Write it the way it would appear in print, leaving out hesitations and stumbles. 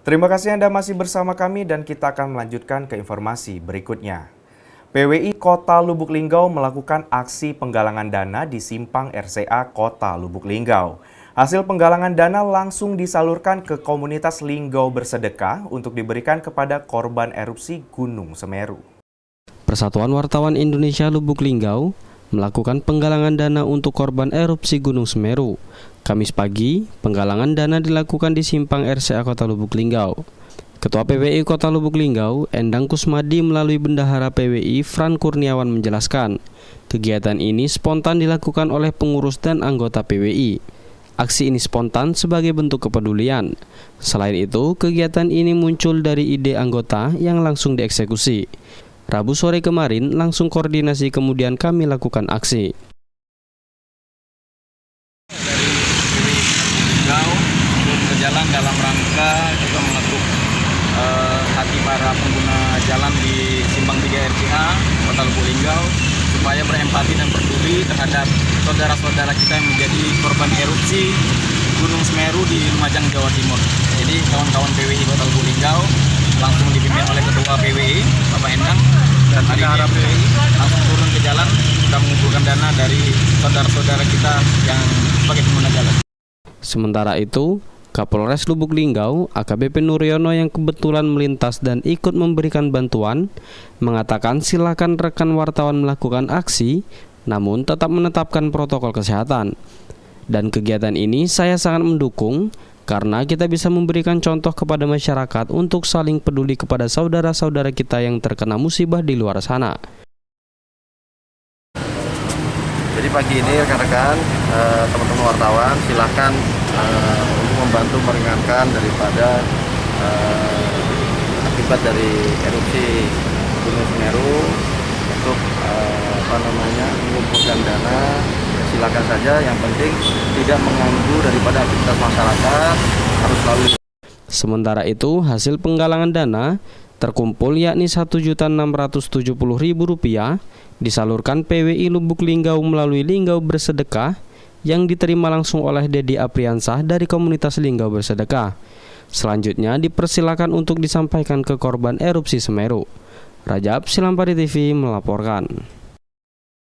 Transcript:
Terima kasih Anda masih bersama kami dan kita akan melanjutkan ke informasi berikutnya. PWI Kota Lubuk Linggau melakukan aksi penggalangan dana di Simpang RCA Kota Lubuk Linggau. Hasil penggalangan dana langsung disalurkan ke komunitas Linggau Bersedekah untuk diberikan kepada korban erupsi Gunung Semeru. Persatuan Wartawan Indonesia Lubuk Linggau melakukan penggalangan dana untuk korban erupsi Gunung Semeru. Kamis pagi, penggalangan dana dilakukan di Simpang RCA Kota Lubuk Linggau. Ketua PWI Kota Lubuk Linggau, Endang Kusmadi melalui Bendahara PWI Fran Kurniawan menjelaskan, kegiatan ini spontan dilakukan oleh pengurus dan anggota PWI. Aksi ini spontan sebagai bentuk kepedulian. Selain itu, kegiatan ini muncul dari ide anggota yang langsung dieksekusi. Rabu sore kemarin langsung koordinasi kemudian kami lakukan aksi. Berjalan dalam rangka juga mengetuk hati para pengguna jalan di Simpang 3 RCA Kota Lubuk Linggau supaya berempati dan peduli terhadap saudara-saudara kita yang menjadi korban erupsi Gunung Semeru di Lumajang, Jawa Timur. Jadi kawan-kawan PWI Kota Lubuk Linggau langsung dipimpin oleh Ketua PWI Bapak Endang dan Bendahara PWI langsung turun ke jalan sudah mengumpulkan dana dari saudara-saudara kita yang sebagai pengguna jalan. Sementara itu, Kapolres Lubuk Linggau, AKBP Nuryono yang kebetulan melintas dan ikut memberikan bantuan, mengatakan silakan rekan wartawan melakukan aksi, namun tetap menetapkan protokol kesehatan. Dan kegiatan ini saya sangat mendukung, karena kita bisa memberikan contoh kepada masyarakat untuk saling peduli kepada saudara-saudara kita yang terkena musibah di luar sana. Jadi pagi ini rekan-rekan, teman-teman wartawan silahkan untuk membantu meringankan daripada akibat dari erupsi Gunung Semeru untuk mengumpulkan dana. Silakan saja, yang penting tidak mengganggu daripada aktivitas masyarakat, harus selalu. Sementara itu, hasil penggalangan dana terkumpul yakni Rp1.670.000 disalurkan PWI Lubuk Linggau melalui Linggau Bersedekah yang diterima langsung oleh Dedi Apriansah dari komunitas Linggau Bersedekah. Selanjutnya dipersilakan untuk disampaikan ke korban erupsi Semeru. Rajab Silampari TV melaporkan.